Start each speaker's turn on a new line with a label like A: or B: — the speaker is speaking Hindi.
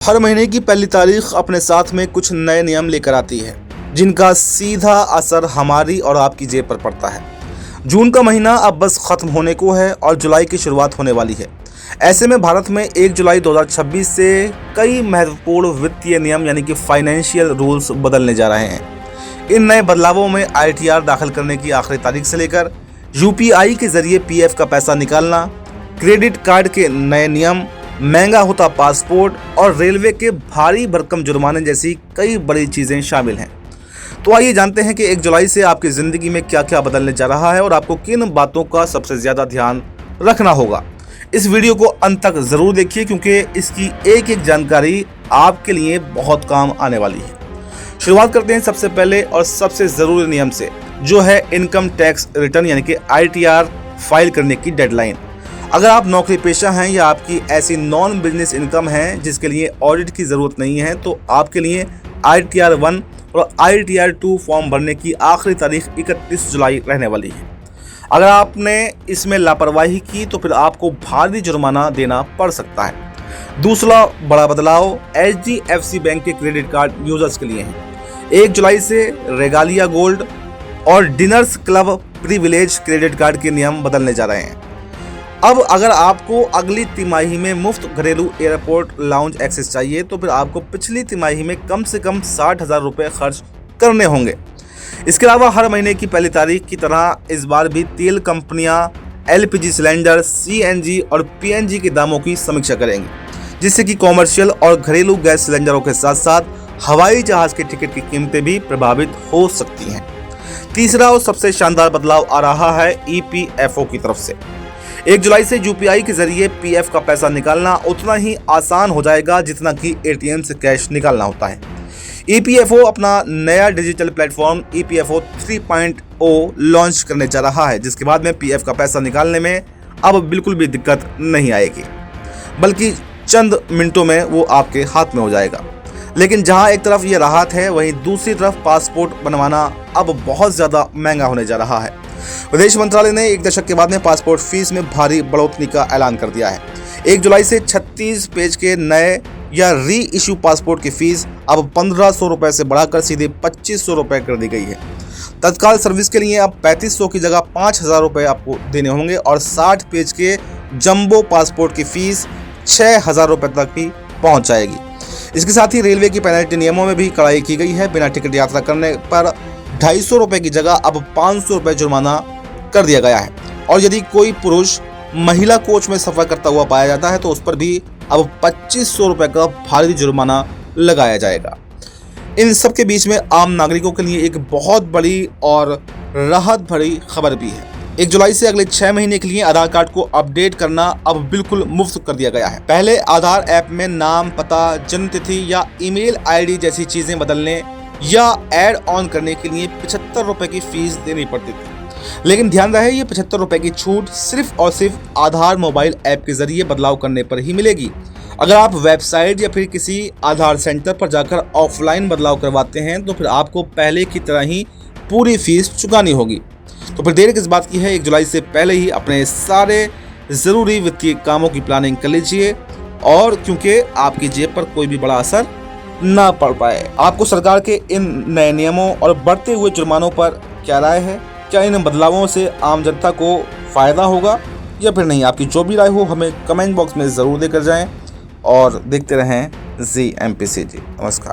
A: हर महीने की पहली तारीख अपने साथ में कुछ नए नियम लेकर आती है, जिनका सीधा असर हमारी और आपकी जेब पर पड़ता है। जून का महीना अब बस खत्म होने को है और जुलाई की शुरुआत होने वाली है। ऐसे में भारत में 1 जुलाई 2026 से कई महत्वपूर्ण वित्तीय नियम यानी कि फाइनेंशियल रूल्स बदलने जा रहे हैं। इन नए बदलावों में ITR दाखिल करने की आखिरी तारीख से लेकर UPI के जरिए PF का पैसा निकालना, क्रेडिट कार्ड के नए नियम, महंगा होता पासपोर्ट और रेलवे के भारी भरकम जुर्माने जैसी कई बड़ी चीज़ें शामिल हैं। तो आइए जानते हैं कि 1 जुलाई से आपकी ज़िंदगी में क्या क्या बदलने जा रहा है और आपको किन बातों का सबसे ज़्यादा ध्यान रखना होगा। इस वीडियो को अंत तक ज़रूर देखिए, क्योंकि इसकी एक एक जानकारी आपके लिए बहुत काम आने वाली है। शुरुआत करते हैं सबसे पहले और सबसे ज़रूरी नियम से, जो है इनकम टैक्स रिटर्न यानी कि ITR फाइल करने की डेडलाइन। अगर आप नौकरी पेशा हैं या आपकी ऐसी नॉन बिजनेस इनकम है जिसके लिए ऑडिट की ज़रूरत नहीं है, तो आपके लिए ITR 1 और ITR 2 फॉर्म भरने की आखिरी तारीख 31 जुलाई रहने वाली है। अगर आपने इसमें लापरवाही की तो फिर आपको भारी जुर्माना देना पड़ सकता है। दूसरा बड़ा बदलाव HDFC बैंक के क्रेडिट कार्ड यूजर्स के लिए है। 1 जुलाई से रेगालिया गोल्ड और dinners club privilege credit card के नियम बदलने जा रहे हैं। अब अगर आपको अगली तिमाही में मुफ्त घरेलू एयरपोर्ट लाउंज एक्सेस चाहिए तो फिर आपको पिछली तिमाही में कम से कम 60,000 रुपये खर्च करने होंगे। इसके अलावा हर महीने की पहली तारीख की तरह इस बार भी तेल कंपनियां LPG सिलेंडर, CNG और PNG के दामों की समीक्षा करेंगी, जिससे कि कॉमर्शियल और घरेलू गैस सिलेंडरों के साथ साथ हवाई जहाज के टिकट की कीमतें भी प्रभावित हो सकती हैं। तीसरा और सबसे शानदार बदलाव आ रहा है EPFO की तरफ से। 1 जुलाई से UPI के जरिए PF का पैसा निकालना उतना ही आसान हो जाएगा जितना कि ATM से कैश निकालना होता है। EPFO अपना नया डिजिटल प्लेटफॉर्म EPFO 3.0 लॉन्च करने जा रहा है, जिसके बाद में PF का पैसा निकालने में अब बिल्कुल भी दिक्कत नहीं आएगी, बल्कि चंद मिनटों में वो आपके हाथ में हो जाएगा। लेकिन जहां एक तरफ ये राहत है, वहीं दूसरी तरफ पासपोर्ट बनवाना अब बहुत ज़्यादा महंगा होने जा रहा है। विदेश मंत्रालय ने 1 दशक के बाद में पासपोर्ट फीस में भारी बढ़ोतरी का ऐलान कर दिया है। 1 जुलाई से 36 पेज के नए या री इशू पासपोर्ट की फीस अब 1500 रुपये से बढ़ाकर सीधे 2500 रुपये कर दी गई है। तत्काल सर्विस के लिए अब 3500 की जगह 5000 रुपये आपको देने होंगे और 60 पेज के जंबो पासपोर्ट की फीस 6000 रुपये तक भी पहुँच जाएगी। इसके साथ ही रेलवे की पेनल्टी नियमों में भी कड़ाई की गई है। बिना टिकट यात्रा करने पर 250 रुपये की जगह अब 500 रुपये जुर्माना कर दिया गया है, और यदि कोई पुरुष महिला कोच में सफर करता हुआ पाया जाता है तो उस पर भी अब 2500 रुपये का भारी जुर्माना लगाया जाएगा। इन सब के बीच में आम नागरिकों के लिए एक बहुत बड़ी और राहत भरी खबर भी है। 1 जुलाई से अगले 6 महीने के लिए आधार कार्ड को अपडेट करना अब बिल्कुल मुफ्त कर दिया गया है। पहले आधार ऐप में नाम, पता, जन्म तिथि या ईमेल ID जैसी चीजें बदलने या ऐड ऑन करने के लिए 75 रुपये की फीस देनी पड़ती थी। लेकिन ध्यान रहे, ये 75 रुपये की छूट सिर्फ और सिर्फ आधार मोबाइल ऐप के जरिए बदलाव करने पर ही मिलेगी। अगर आप वेबसाइट या फिर किसी आधार सेंटर पर जाकर ऑफलाइन बदलाव करवाते हैं तो फिर आपको पहले की तरह ही पूरी फीस चुकानी होगी। तो फिर देर किस बात की है, 1 जुलाई से पहले ही अपने सारे ज़रूरी वित्तीय कामों की प्लानिंग कर लीजिए, और क्योंकि आपकी जेब पर कोई भी बड़ा असर ना पड़ पाए। आपको सरकार के इन नए नियमों और बढ़ते हुए जुर्मानों पर क्या राय है? क्या इन बदलावों से आम जनता को फ़ायदा होगा या फिर नहीं? आपकी जो भी राय हो हमें कमेंट बॉक्स में ज़रूर देकर जाएं और देखते रहें ZMPCG। नमस्कार।